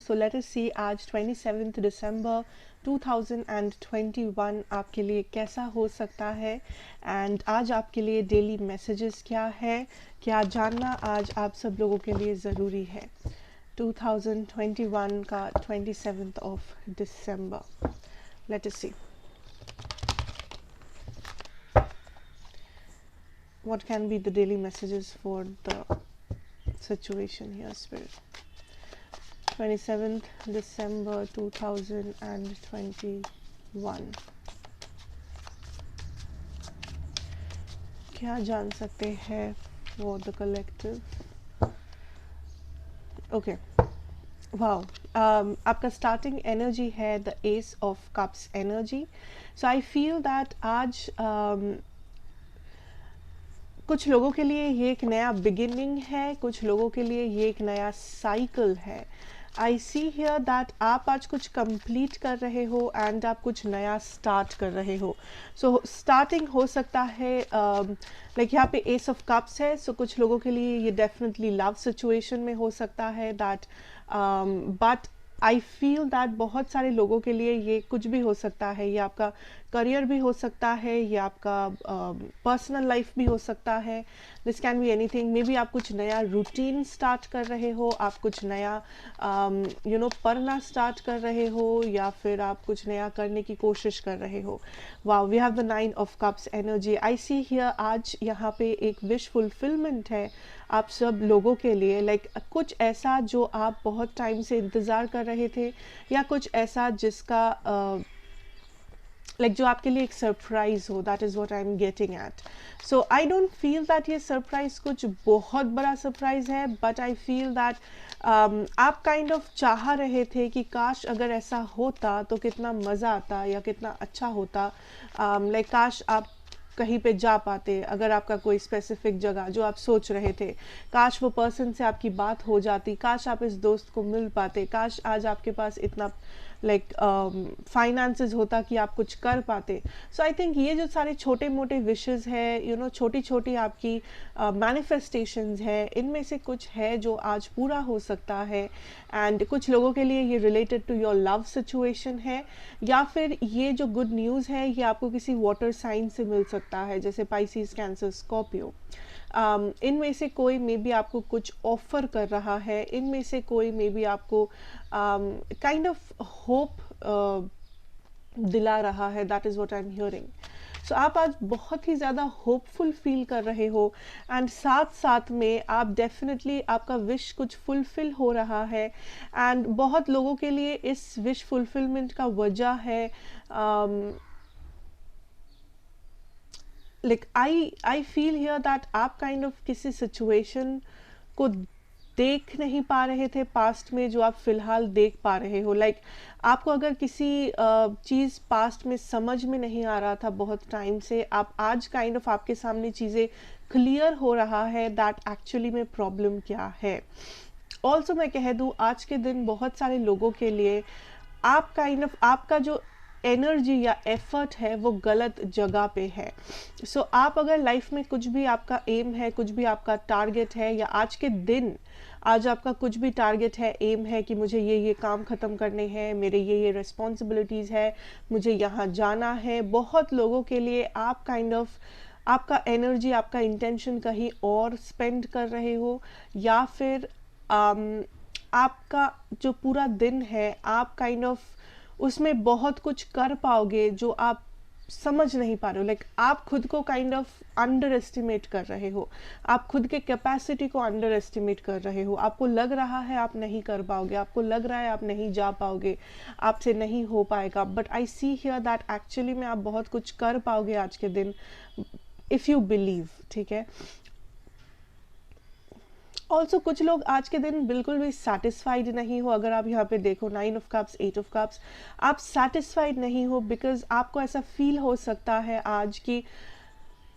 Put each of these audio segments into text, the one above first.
So let us सी आज 27 दिसंबर 2021 आपके लिए कैसा हो सकता है एंड आज आपके लिए डेली मैसेजेस क्या है, क्या जानना आज आप सब लोगों के लिए ज़रूरी है। 2021 का 27th of December, let us see what can be the daily messages for the situation here, spirit. 27th December 2021, क्या जान सकते हैं for the collective? Okay, wow. आपका स्टार्टिंग एनर्जी है the S of cups energy. So I feel that आज कुछ लोगों के लिए ये एक नया बिगिनिंग है, कुछ लोगों के लिए ये एक नया साइकिल है। आई सी हियर दैट आप आज कुछ कंप्लीट कर रहे हो एंड आप कुछ नया स्टार्ट कर रहे हो। सो स्टार्टिंग हो सकता है लाइक यहाँ पे एस ऑफ कप्स है, सो कुछ लोगों के लिए ये डेफिनेटली लव सिचुएशन में हो सकता है that but I feel that बहुत सारे लोगों के लिए ये कुछ भी हो सकता है। ये आपका करियर भी हो सकता है, ये आपका पर्सनल लाइफ भी हो सकता है। This can be anything. May be आप कुछ नया रूटीन स्टार्ट कर रहे हो, आप कुछ नया पढ़ना स्टार्ट कर रहे हो, या फिर आप कुछ नया करने की कोशिश कर रहे हो। Wow, we have the 9 of cups energy. I see here आज यहाँ पे एक विश फुलफिलमेंट है आप सब लोगों के लिए। लाइक कुछ ऐसा जो आप बहुत टाइम से इंतज़ार कर रहे थे, या कुछ ऐसा जिसका जो आपके लिए एक सरप्राइज हो। That is what I am getting eight. So I don't feel that ये सरप्राइज कुछ बहुत बड़ा सरप्राइज है, बट आई फील दैट आप काइंड ऑफ चाह रहे थे कि काश अगर ऐसा होता तो कितना मज़ा आता या कितना अच्छा होता। काश आप कहीं पे जा पाते, अगर आपका कोई स्पेसिफिक जगह जो आप सोच रहे थे, काश वो पर्सन से आपकी बात हो जाती, काश आप इस दोस्त को मिल पाते, काश आज आपके पास इतना फाइनेंसेस होता कि आप कुछ कर पाते। सो आई थिंक ये जो सारे छोटे मोटे विशेस है, छोटी छोटी आपकी मैनिफेस्टेशंस है, इनमें से कुछ है जो आज पूरा हो सकता है। एंड कुछ लोगों के लिए ये related to your love situation है, या फिर ये जो गुड न्यूज़ है ये आपको किसी वाटर साइन से मिल सकता है, जैसे पाइसिस, कैंसर, स्कॉर्पियो। इनमें से कोई मे बी आपको कुछ ऑफर कर रहा है, इनमें से कोई मे बी आपको काइंड ऑफ होप दिला रहा है। That is what I am hearing. So आप आज बहुत ही ज़्यादा होपफुल फील कर रहे हो, एंड साथ साथ में आप डेफिनेटली आपका विश कुछ फुलफिल हो रहा है। एंड बहुत लोगों के लिए इस विश फुलफिलमेंट का वजह है आई फील हियर दैट आप काइंड ऑफ किसी सिचुएशन को देख नहीं पा रहे थे पास्ट में, जो आप फिलहाल देख पा रहे हो। आपको अगर किसी चीज़ पास्ट में समझ में नहीं आ रहा था बहुत टाइम से, आप आज काइंड ऑफ आपके सामने चीज़ें क्लियर हो रहा है दैट एक्चुअली में प्रॉब्लम क्या है। ऑल्सो मैं कह दूँ आज के दिन बहुत सारे लोगों के लिए आप काइंड ऑफ आपका जो एनर्जी या एफर्ट है वो गलत जगह पे है। सो आप अगर लाइफ में कुछ भी आपका एम है, कुछ भी आपका टारगेट है, या आज के दिन आज आपका कुछ भी टारगेट है, एम है कि मुझे ये काम ख़त्म करने हैं, मेरे ये रिस्पॉन्सिबिलिटीज़ है, मुझे यहाँ जाना है, बहुत लोगों के लिए आप काइंड ऑफ आपका एनर्जी, आपका इंटेंशन कहीं और स्पेंड कर रहे हो, या फिर आपका जो पूरा दिन है आप काइंड ऑफ उसमें बहुत कुछ कर पाओगे जो आप समझ नहीं पा रहे हो। आप खुद को काइंड ऑफ अंडर एस्टिमेट कर रहे हो, आप खुद के कैपेसिटी को अंडर एस्टिमेट कर रहे हो। आपको लग रहा है आप नहीं कर पाओगे, आपको लग रहा है आप नहीं जा पाओगे, आपसे नहीं हो पाएगा, but I see here that actually में आप बहुत कुछ कर पाओगे आज के दिन, इफ़ यू बिलीव। ठीक है। ऑल्सो कुछ लोग आज के दिन बिल्कुल भी सेटिस्फाइड नहीं हो। अगर आप यहाँ पे देखो 9 ऑफ कप्स, 8 ऑफ कप्स, आप सेटिस्फाइड नहीं हो बिकॉज आपको ऐसा फील हो सकता है आज कि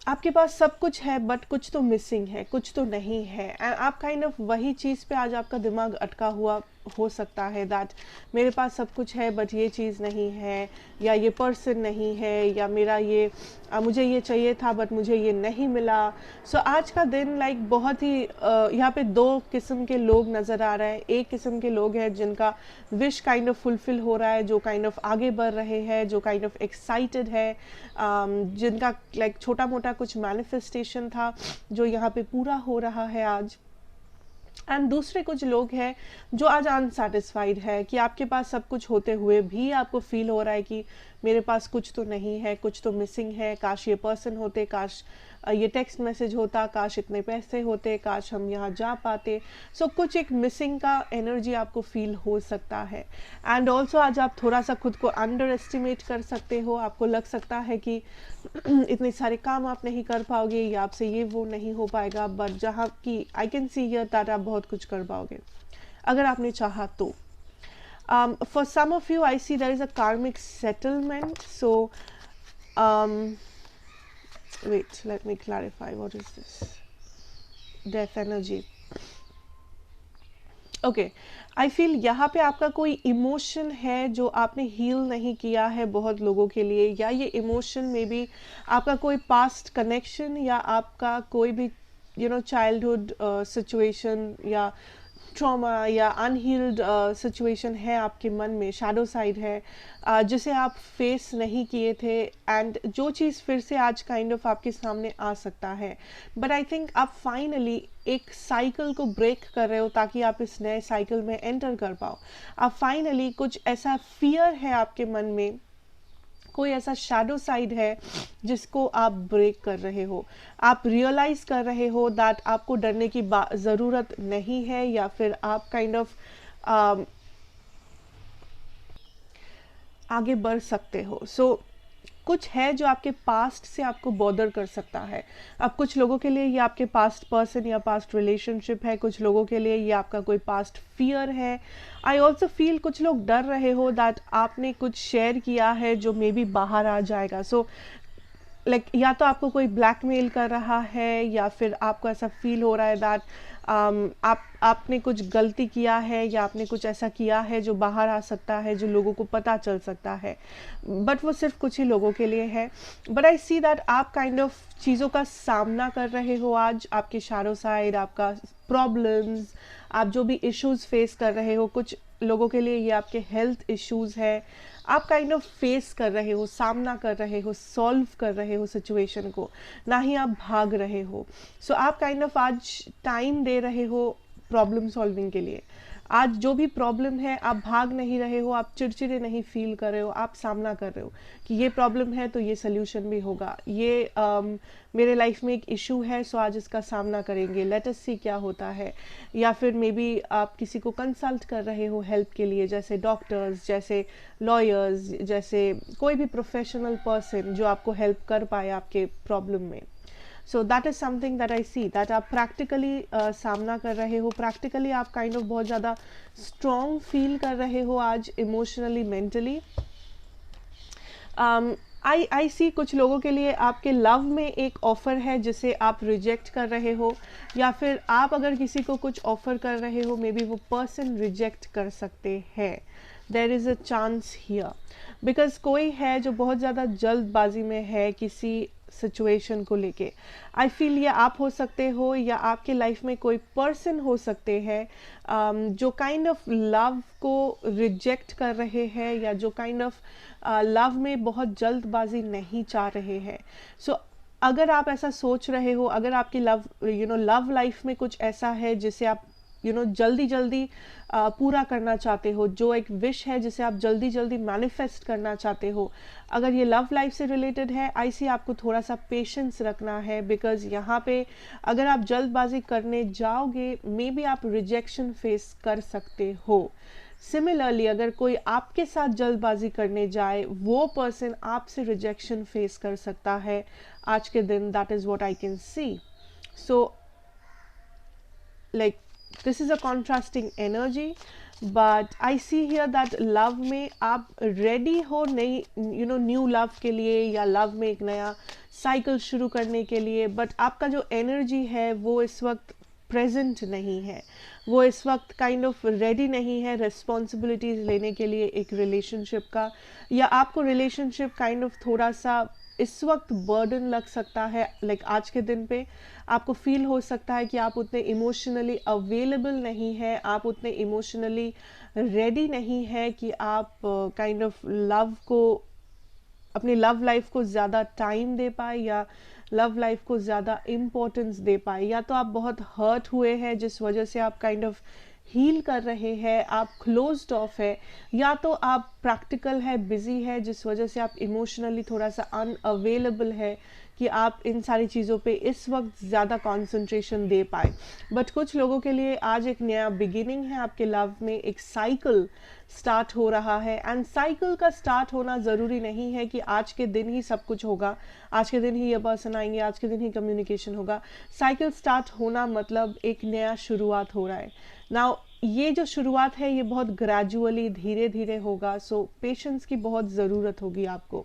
आपके पास सब कुछ है बट कुछ तो मिसिंग है, कुछ तो नहीं है। एंड आप काइंड ऑफ वही चीज़ पे आज आपका दिमाग अटका हुआ हो सकता है दैट मेरे पास सब कुछ है बट ये चीज़ नहीं है, या ये पर्सन नहीं है, या मेरा ये मुझे ये चाहिए था बट मुझे ये नहीं मिला। सो आज का दिन लाइक बहुत ही यहाँ पे दो किस्म के लोग नज़र आ रहे हैं। एक किस्म के लोग हैं जिनका विश काइंड ऑफ फुलफिल हो रहा है, जो काइंड ऑफ आगे बढ़ रहे हैं, जो काइंड ऑफ एक्साइटेड है, जिनका लाइक छोटा मोटा कुछ मैनिफेस्टेशन था जो यहाँ पे पूरा हो रहा है आज। एंड दूसरे कुछ लोग हैं जो आज अनसेटिस्फाइड है कि आपके पास सब कुछ होते हुए भी आपको फील हो रहा है कि मेरे पास कुछ तो नहीं है, कुछ तो मिसिंग है, काश ये पर्सन होते, काश ये टेक्स्ट मैसेज होता, काश इतने पैसे होते, काश हम यहाँ जा पाते। सो कुछ एक मिसिंग का एनर्जी आपको फील हो सकता है। एंड ऑल्सो आज आप थोड़ा सा खुद को अंडर एस्टिमेट कर सकते हो। आपको लग सकता है कि इतने सारे काम आप नहीं कर पाओगे, या आपसे ये वो नहीं हो पाएगा, बट जहाँ की I can see here that आप बहुत कुछ कर पाओगे अगर आपने चाहा तो। For some of you, I see there is a karmic settlement. So, wait, let me clarify. What is this? Death energy. Okay, I feel यहाँ पे आपका कोई इमोशन है जो आपने हील नहीं किया है बहुत लोगों के लिए, या ये इमोशन में भी आपका कोई पास्ट कनेक्शन, या आपका कोई भी चाइल्डहुड सिचुएशन या ट्रॉमा या अनहील्ड सिचुएशन है आपके मन में, शैडो साइड है जिसे आप फेस नहीं किए थे, एंड जो चीज़ फिर से आज काइंड ऑफ आपके सामने आ सकता है। बट आई थिंक आप फाइनली एक साइकिल को ब्रेक कर रहे हो ताकि आप इस नए साइकिल में एंटर कर पाओ। आप फाइनली कुछ ऐसा फियर है आपके मन में, कोई ऐसा शैडो साइड है जिसको आप ब्रेक कर रहे हो। आप रियलाइज कर रहे हो दैट आपको डरने की ज़रूरत नहीं है, या फिर आप काइंड ऑफ आगे बढ़ सकते हो। सो कुछ है जो आपके पास्ट से आपको बॉदर कर सकता है। अब कुछ लोगों के लिए ये आपके पास्ट पर्सन या पास्ट रिलेशनशिप है, कुछ लोगों के लिए ये आपका कोई पास्ट फियर है। आई ऑल्सो फील कुछ लोग डर रहे हो दैट आपने कुछ शेयर किया है जो मे बी बाहर आ जाएगा। सो लाइक या तो आपको कोई ब्लैकमेल कर रहा है, या फिर आपको ऐसा फील हो रहा है दैट आपने कुछ गलती किया है, या आपने कुछ ऐसा किया है जो बाहर आ सकता है, जो लोगों को पता चल सकता है, बट वो सिर्फ कुछ ही लोगों के लिए है। बट आई सी दैट आप काइंड ऑफ चीज़ों का सामना कर रहे हो आज। आपके शैडो साइड, आपका प्रॉब्लम्स, आप जो भी इश्यूज फेस कर रहे हो, कुछ लोगों के लिए ये आपके हेल्थ इश्यूज है, आप काइंड ऑफ फेस कर रहे हो, सामना कर रहे हो, सॉल्व कर रहे हो सिचुएशन को, ना ही आप भाग रहे हो। सो आप काइंड ऑफ आज टाइम दे रहे हो प्रॉब्लम सॉल्विंग के लिए। आज जो भी प्रॉब्लम है आप भाग नहीं रहे हो, आप चिड़चिड़े नहीं फील कर रहे हो, आप सामना कर रहे हो कि ये प्रॉब्लम है तो ये सल्यूशन भी होगा, ये मेरे लाइफ में एक इशू है सो आज इसका सामना करेंगे, लेट अस सी क्या होता है। या फिर मे बी आप किसी को कंसल्ट कर रहे हो हेल्प के लिए, जैसे डॉक्टर्स, जैसे लॉयर्स, जैसे कोई भी प्रोफेशनल पर्सन जो आपको हेल्प कर पाए आपके प्रॉब्लम में। So that is something that I see that आप प्रैक्टिकली सामना कर रहे हो। प्रैक्टिकली आप काइंड ऑफ बहुत ज़्यादा स्ट्रॉन्ग फील कर रहे हो आज, इमोशनली, मेंटली। आई सी कुछ लोगों के लिए आपके लव में एक ऑफ़र है जिसे आप रिजेक्ट कर रहे हो, या फिर आप अगर किसी को कुछ ऑफ़र कर रहे हो, मे बी वो पर्सन रिजेक्ट कर सकते हैं। There is a chance here, because कोई है जो बहुत ज़्यादा जल्दबाजी में है किसी सिचुएशन को लेके। आई फील ये आप हो सकते हो, या आपके लाइफ में कोई पर्सन हो सकते हैं जो काइंड ऑफ लव को रिजेक्ट कर रहे हैं, या जो काइंड ऑफ लव में बहुत जल्दबाजी नहीं चाह रहे हैं। सो अगर आप ऐसा सोच रहे हो, अगर आपकी लव लव लाइफ में कुछ ऐसा है जिसे आप जल्दी जल्दी पूरा करना चाहते हो, जो एक विश है जिसे आप जल्दी जल्दी मैनिफेस्ट करना चाहते हो, अगर ये लव लाइफ से रिलेटेड है, आई सी आपको थोड़ा सा पेशेंस रखना है। बिकॉज यहाँ पे अगर आप जल्दबाजी करने जाओगे, मे बी आप रिजेक्शन फेस कर सकते हो। सिमिलरली अगर कोई आपके साथ जल्दबाजी करने जाए, वो पर्सन आपसे रिजेक्शन फेस कर सकता है आज के दिन। That is what I can see. So like this is a contrasting energy, but I see here that love में आप ready हो नई न्यू लव के लिए, या लव में एक नया साइकिल शुरू करने के लिए, बट आपका जो एनर्जी है वो इस वक्त प्रेजेंट नहीं है, वो इस वक्त काइंड ऑफ रेडी नहीं है रिस्पॉन्सिबिलिटीज़ लेने के लिए एक रिलेशनशिप का, या आपको रिलेशनशिप काइंड ऑफ थोड़ा सा इस वक्त बर्डन लग सकता है। लाइक आज के दिन पे आपको फील हो सकता है कि आप उतने इमोशनली अवेलेबल नहीं हैं, आप उतने इमोशनली रेडी नहीं है कि आप काइंड ऑफ लव को, अपनी लव लाइफ को ज़्यादा टाइम दे पाए या लव लाइफ को ज़्यादा इम्पोर्टेंस दे पाए। या तो आप बहुत हर्ट हुए हैं जिस वजह से आप काइंड ऑफ हील कर रहे हैं, आप क्लोज्ड ऑफ है, या तो आप प्रैक्टिकल है, बिजी है, जिस वजह से आप इमोशनली थोड़ा सा अनअवेलेबल है कि आप इन सारी चीज़ों पे इस वक्त ज़्यादा कंसंट्रेशन दे पाए। बट कुछ लोगों के लिए आज एक नया बिगिनिंग है आपके लव में, एक साइकिल स्टार्ट हो रहा है। एंड साइकिल का स्टार्ट होना ज़रूरी नहीं है कि आज के दिन ही सब कुछ होगा, आज के दिन ही ये पर्सन आएंगे, आज के दिन ही कम्युनिकेशन होगा। साइकिल स्टार्ट होना मतलब एक नया शुरुआत हो रहा है। नाउ ये जो शुरुआत है ये बहुत ग्रेजुअली, धीरे धीरे होगा, सो पेशेंस की बहुत ज़रूरत होगी आपको।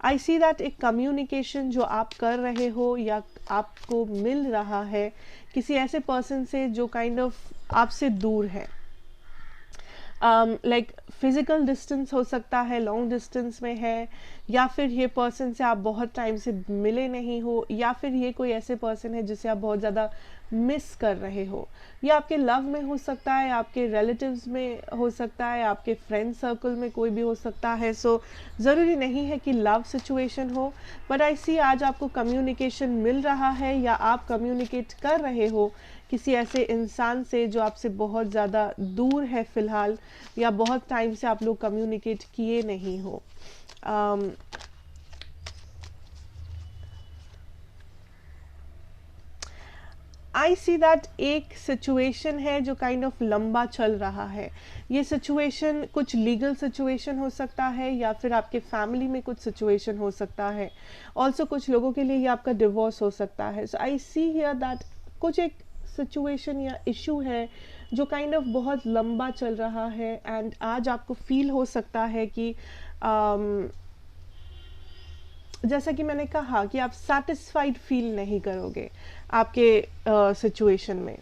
आई सी दैट एक कम्युनिकेशन जो आप कर रहे हो या आपको मिल रहा है किसी ऐसे पर्सन से जो काइंड ऑफ आपसे दूर है। लाइक फिजिकल डिस्टेंस हो सकता है, लॉन्ग डिस्टेंस में है, या फिर ये पर्सन से आप बहुत टाइम से मिले नहीं हो, या फिर ये कोई ऐसे पर्सन है जिसे आप बहुत ज़्यादा मिस कर रहे हो। या आपके लव में हो सकता है, आपके रिलेटिव्स में हो सकता है, आपके फ्रेंड सर्कल में कोई भी हो सकता है। सो ज़रूरी नहीं है कि लव सिचुएशन हो, बट आई सी आज आपको कम्युनिकेशन मिल रहा है या आप कम्युनिकेट कर रहे हो किसी ऐसे इंसान से जो आपसे बहुत ज़्यादा दूर है फ़िलहाल, या बहुत टाइम से आप लोग कम्युनिकेट किए नहीं हो। आई सी दैट एक सिचुएशन है जो काइंड ऑफ लंबा चल रहा है। ये सिचुएशन कुछ लीगल सिचुएशन हो सकता है, या फिर आपके फैमिली में कुछ सिचुएशन हो सकता है। ऑल्सो कुछ लोगों के लिए ये आपका डिवोर्स हो सकता है। सो आई सी हियर दैट कुछ एक सिचुएशन या इशू है जो काइंड ऑफ बहुत लंबा चल रहा है। एंड आज आपको फील हो सकता है कि जैसा कि मैंने कहा कि आप सेटिस्फाइड फील नहीं करोगे आपके सिचुएशन में।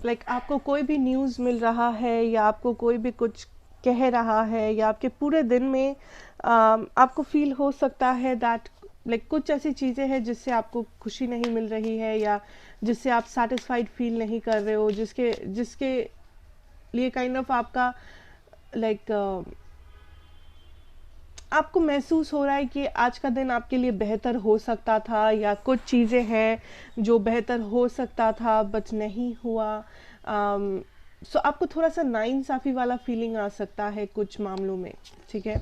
लाइक आपको कोई भी न्यूज़ मिल रहा है या आपको कोई भी कुछ कह रहा है, या आपके पूरे दिन में आपको फील हो सकता है दैट लाइक कुछ ऐसी चीज़ें हैं जिससे आपको खुशी नहीं मिल रही है, या जिससे आप सेटिस्फाइड फील नहीं कर रहे हो, जिसके लिए काइंड ऑफ आपका लाइक आपको महसूस हो रहा है कि आज का दिन आपके लिए बेहतर हो सकता था, या कुछ चीज़ें हैं जो बेहतर हो सकता था बट नहीं हुआ। सो आपको थोड़ा सा नाइंसाफ़ी वाला फीलिंग आ सकता है कुछ मामलों में, ठीक है।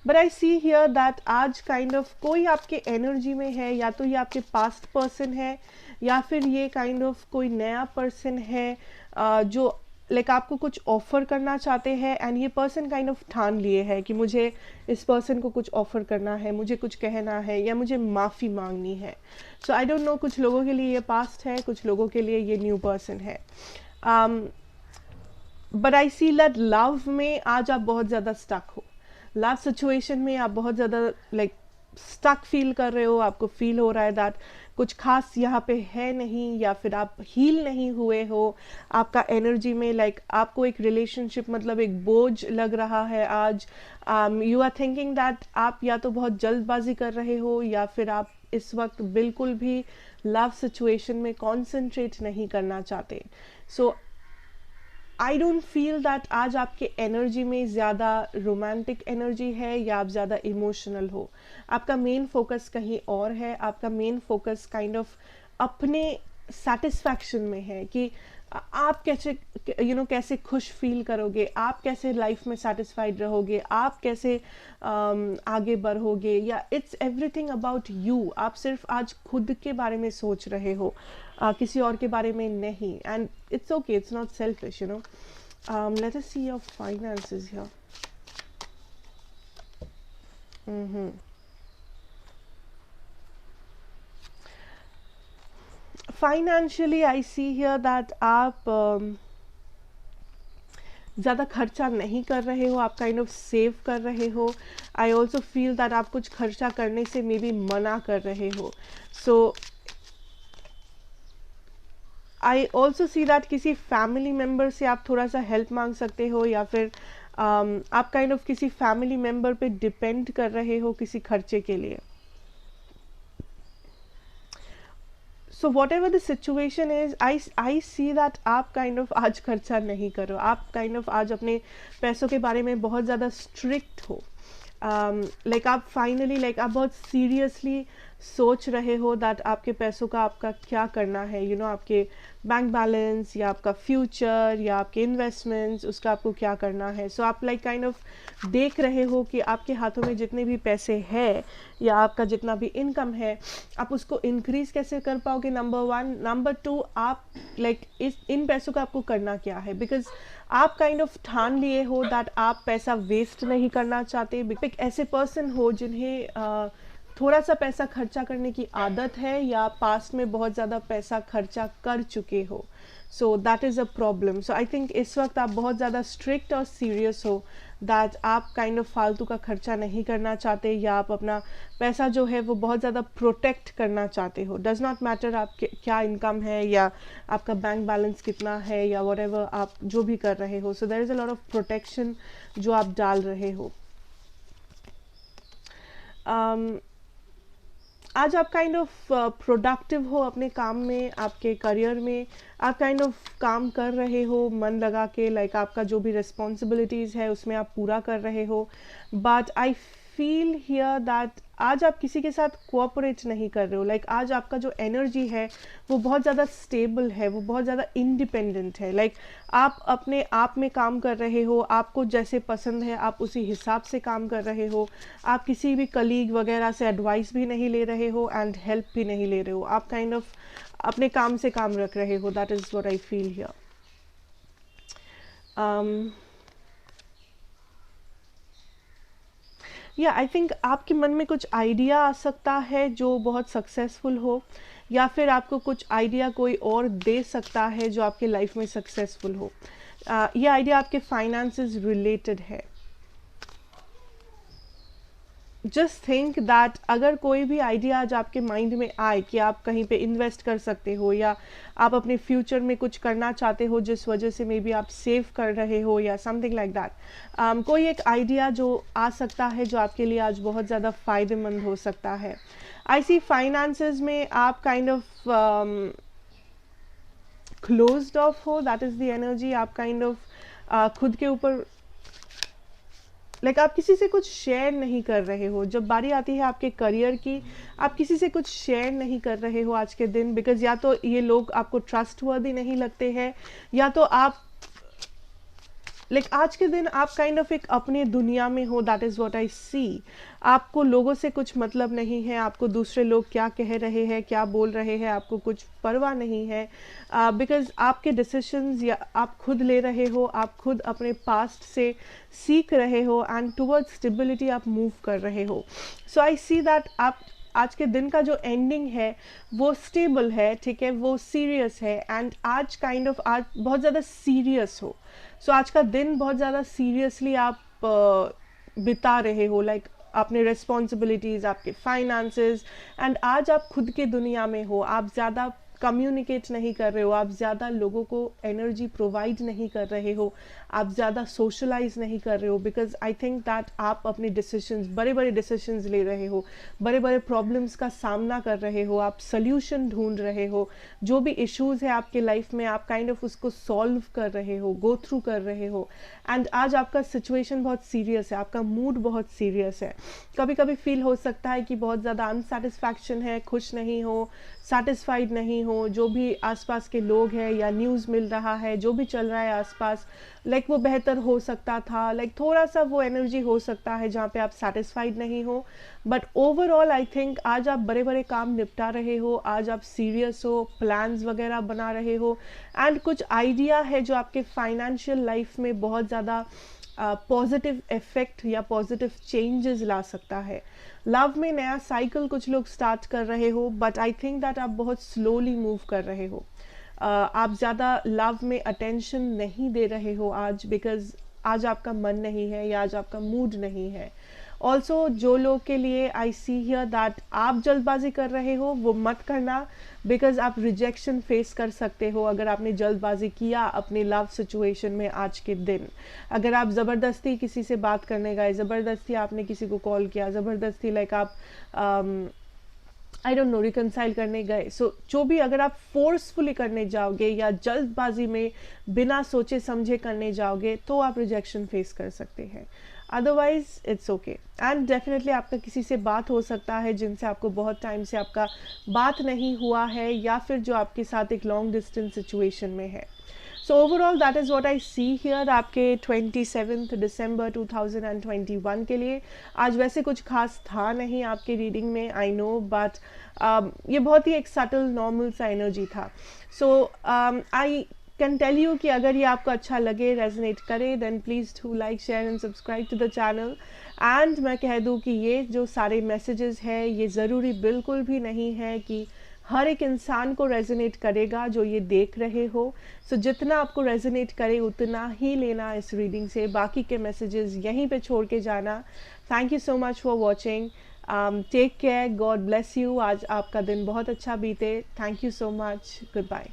But I see here that आज काइंड ऑफ कोई आपके एनर्जी में है, या तो ये आपके पास्ट पर्सन है, या फिर ये काइंड ऑफ कोई नया पर्सन है जो लाइक आपको कुछ ऑफर करना चाहते हैं। एंड ये पर्सन काइंड ऑफ ठान लिए है कि मुझे इस पर्सन को कुछ ऑफर करना है, मुझे कुछ कहना है, या मुझे माफ़ी मांगनी है। सो आई डोंट नो, कुछ लोगों के लिए ये पास्ट है, कुछ लोगों के लिए ये न्यू पर्सन है। But I see that love में आज आप बहुत ज़्यादा स्टक हो। लव सिचुएशन में आप बहुत ज़्यादा लाइक स्टक फील कर रहे हो। आपको फील हो रहा है दैट कुछ खास यहाँ पे है नहीं, या फिर आप हील नहीं हुए हो आपका एनर्जी में। लाइक आपको एक रिलेशनशिप मतलब एक बोझ लग रहा है आज। यू आर थिंकिंग दैट आप या तो बहुत जल्दबाजी कर रहे हो, या फिर आप इस वक्त बिल्कुल भी लव सिचुएशन में कॉन्सेंट्रेट नहीं करना चाहते। सो आई डोंट फील दैट आज आपके एनर्जी में ज़्यादा रोमांटिक एनर्जी है, या आप ज़्यादा इमोशनल हो। आपका मेन फोकस कहीं और है। आपका मेन फोकस काइंड ऑफ अपने सेटिस्फैक्शन में है कि आप कैसे कैसे खुश फील करोगे, आप कैसे लाइफ में सेटिस्फाइड रहोगे, आप कैसे आगे बढ़ोगे, या इट्स एवरीथिंग अबाउट यू। आप सिर्फ आज खुद के बारे में सोच रहे हो, किसी और के बारे में नहीं। And it's okay, it's not selfish, you know. Late us see your finances here. Financially I see here that आप ज़्यादा खर्चा नहीं कर रहे हो, आप काइंड ऑफ सेव कर रहे हो। आई ऑल्सो फील दैट आप कुछ खर्चा करने से मे बी मना कर रहे हो। सो आई ऑल्सो सी दैट किसी फैमिली मेम्बर से आप थोड़ा सा हेल्प मांग सकते हो, या फिर आप काइंड ऑफ किसी फैमिली मेम्बर पे डिपेंड कर रहे हो किसी खर्चे के लिए। So what ever the situation is, I see that आप काइंड ऑफ आज खर्चा नहीं करो, आप काइंड ऑफ आज अपने पैसों के बारे में बहुत ज़्यादा स्ट्रिक्ट हो। लाइक आप फाइनली लाइक आप बहुत सीरियसली सोच रहे हो दैट आपके पैसों का आपका क्या करना है, यू नो आपके बैंक बैलेंस या आपका फ्यूचर या आपके इन्वेस्टमेंट्स, उसका आपको क्या करना है। सो आप लाइक काइंड ऑफ देख रहे हो कि आपके हाथों में जितने भी पैसे हैं या आपका जितना भी इनकम है, आप उसको इंक्रीज कैसे कर पाओगे, नंबर वन। नंबर टू, आप लाइक इन पैसों का आपको करना क्या है, बिकॉज आप काइंड ऑफ ठान लिए हो दैट आप पैसा वेस्ट नहीं करना चाहते। एक ऐसे पर्सन हो जिन्हें थोड़ा सा पैसा खर्चा करने की आदत है, या पास्ट में बहुत ज़्यादा पैसा खर्चा कर चुके हो। So that is a problem. So I think इस वक्त आप बहुत ज़्यादा स्ट्रिक्ट और सीरियस हो दैट आप काइंड ऑफ फालतू का खर्चा नहीं करना चाहते, या आप अपना पैसा जो है वो बहुत ज़्यादा प्रोटेक्ट करना चाहते हो। डज नॉट मैटर आपके क्या इनकम है या आपका बैंक बैलेंस कितना है या व्हाटएवर आप जो भी कर रहे हो। So there is a lot of protection जो आप डाल रहे हो। आज आप काइंड ऑफ प्रोडक्टिव हो अपने काम में, आपके करियर में आप काइंड ऑफ काम कर रहे हो मन लगा के, लाइक आपका जो भी रिस्पॉन्सिबिलिटीज़ है उसमें आप पूरा कर रहे हो। But I feel here that आज आप किसी के साथ कोऑपरेट नहीं कर रहे हो। लाइक आज आपका जो एनर्जी है वो बहुत ज़्यादा स्टेबल है, वो बहुत ज़्यादा इंडिपेंडेंट है। लाइक आप अपने आप में काम कर रहे हो, आपको जैसे पसंद है आप उसी हिसाब से काम कर रहे हो। आप किसी भी कलीग वगैरह से एडवाइस भी नहीं ले रहे हो एंड हेल्प भी नहीं ले रहे हो। आप काइंड ऑफ अपने काम से काम रख रहे हो। That is what I feel here. या आई थिंक आपके मन में कुछ आइडिया आ सकता है जो बहुत सक्सेसफुल हो, या फिर आपको कुछ आइडिया कोई और दे सकता है जो आपके लाइफ में सक्सेसफुल हो। ये आइडिया आपके फाइनेंसेस रिलेटेड है। जस्ट थिंक दैट अगर कोई भी आइडिया आज आपके माइंड में आए कि आप कहीं पे इन्वेस्ट कर सकते हो, या आप अपने फ्यूचर में कुछ करना चाहते हो जिस वजह से मे बी आप सेव कर रहे हो या समथिंग लाइक दैट, कोई एक आइडिया जो आ सकता है जो आपके लिए आज बहुत ज़्यादा फ़ायदेमंद हो सकता है। आई सी फाइनेंसेस में आप काइंड ऑफ क्लोज्ड ऑफ हो, दैट इज़ द एनर्जी। आप काइंड ऑफ खुद के ऊपर लाइक आप किसी से कुछ शेयर नहीं कर रहे हो। जब बारी आती है आपके करियर की, आप किसी से कुछ शेयर नहीं कर रहे हो आज के दिन, बिकॉज या तो ये लोग आपको ट्रस्टवर्दी नहीं लगते हैं, या तो आप लाइक आज के दिन आप काइंड ऑफ एक अपने दुनिया में हो। दैट इज़ व्हाट आई सी। आपको लोगों से कुछ मतलब नहीं है, आपको दूसरे लोग क्या कह रहे हैं क्या बोल रहे हैं आपको कुछ परवाह नहीं है, बिकॉज आपके डिसीजंस या आप खुद ले रहे हो, आप खुद अपने पास्ट से सीख रहे हो एंड टुवर्ड्स स्टेबिलिटी आप मूव कर रहे हो। सो आई सी दैट आप आज के दिन का जो एंडिंग है वो स्टेबल है, ठीक है, वो सीरियस है, एंड आज काइंड ऑफ आज बहुत ज़्यादा सीरियस हो। सो आज का दिन बहुत ज़्यादा सीरियसली आप बिता रहे हो, लाइक अपने रिस्पॉन्सिबिलिटीज़, आपके फाइनेंसेस, एंड आज आप खुद के दुनिया में हो। आप ज़्यादा कम्युनिकेट नहीं कर रहे हो, आप ज़्यादा लोगों को एनर्जी प्रोवाइड नहीं कर रहे हो, आप ज़्यादा सोशलाइज नहीं कर रहे हो, बिकॉज आई थिंक दैट आप अपने डिसीजंस, बड़े बड़े डिसीजंस ले रहे हो, बड़े बड़े प्रॉब्लम्स का सामना कर रहे हो, आप सल्यूशन ढूंढ रहे हो। जो भी इश्यूज़ है आपके लाइफ में आप काइंड ऑफ उसको सॉल्व कर रहे हो, गो थ्रू कर रहे हो, एंड आज आपका सिचुएशन बहुत सीरियस है, आपका मूड बहुत सीरियस है। कभी कभी फील हो सकता है कि बहुत ज़्यादा अनसेटिस्फैक्शन है, खुश नहीं हो, सेटिस्फाइड नहीं हो, जो भी आसपास के लोग हैं या न्यूज़ मिल रहा है, जो भी चल रहा है आसपास, लाइक वो बेहतर हो सकता था, लाइक थोड़ा सा वो एनर्जी हो सकता है जहाँ पे आप सेटिस्फाइड नहीं हो। बट ओवरऑल आई थिंक आज आप बड़े बड़े काम निपटा रहे हो, आज आप सीरियस हो, प्लान्स वगैरह बना रहे हो, एंड कुछ आइडिया है जो आपके फाइनेंशियल लाइफ में बहुत ज़्यादा पॉजिटिव इफेक्ट या पॉजिटिव चेंजेस ला सकता है। लव में नया साइकिल कुछ लोग स्टार्ट कर रहे हो, बट आई थिंक दैट आप बहुत स्लोली मूव कर रहे हो। आप ज़्यादा लव में अटेंशन नहीं दे रहे हो आज, बिकॉज आज आपका मन नहीं है या आज आपका मूड नहीं है। ऑल्सो जो लोग के लिए आई सी हियर दैट आप जल्दबाजी कर रहे हो वो मत करना, बिकॉज आप रिजेक्शन फेस कर सकते हो अगर आपने जल्दबाजी किया अपने लव सिचुएशन में आज के दिन। अगर आप ज़बरदस्ती किसी से बात करने गए, ज़बरदस्ती आपने किसी को कॉल किया, ज़बरदस्ती लाइक आप आई डोंट नो रिकनसाइल करने गए, सो जो भी अगर आप फोर्सफुली करने जाओगे या जल्दबाजी में बिना सोचे समझे करने जाओगे तो आप रिजेक्शन फेस कर सकते हैं। Otherwise it's okay. And definitely आपका किसी से बात हो सकता है जिनसे आपको बहुत टाइम से आपका बात नहीं हुआ है, या फिर जो आपके साथ एक लॉन्ग डिस्टेंस सिचुएशन में है। So overall that is what I see here आपके 27 दिसंबर 2021 के लिए। आज वैसे कुछ खास था नहीं आपके रीडिंग में, आई नो, बट ये बहुत ही एक सटल नॉर्मल सा एनर्जी था। So I can tell you कि अगर ये आपको अच्छा लगे, रेजोनेट करे, then please do like, share and subscribe to the channel. And मैं कह दूँ कि ये जो सारे मैसेजेस हैं ये ज़रूरी बिल्कुल भी नहीं है कि हर एक इंसान को रेजोनेट करेगा जो ये देख रहे हो। सो जितना आपको रेजोनेट करे उतना ही लेना इस रीडिंग से, बाकी के मैसेजेस यहीं पे छोड़ के जाना। Thank you so much for watching. Take care, God bless you. आज आपका दिन बहुत अच्छा बीते। Thank you so much. Good bye.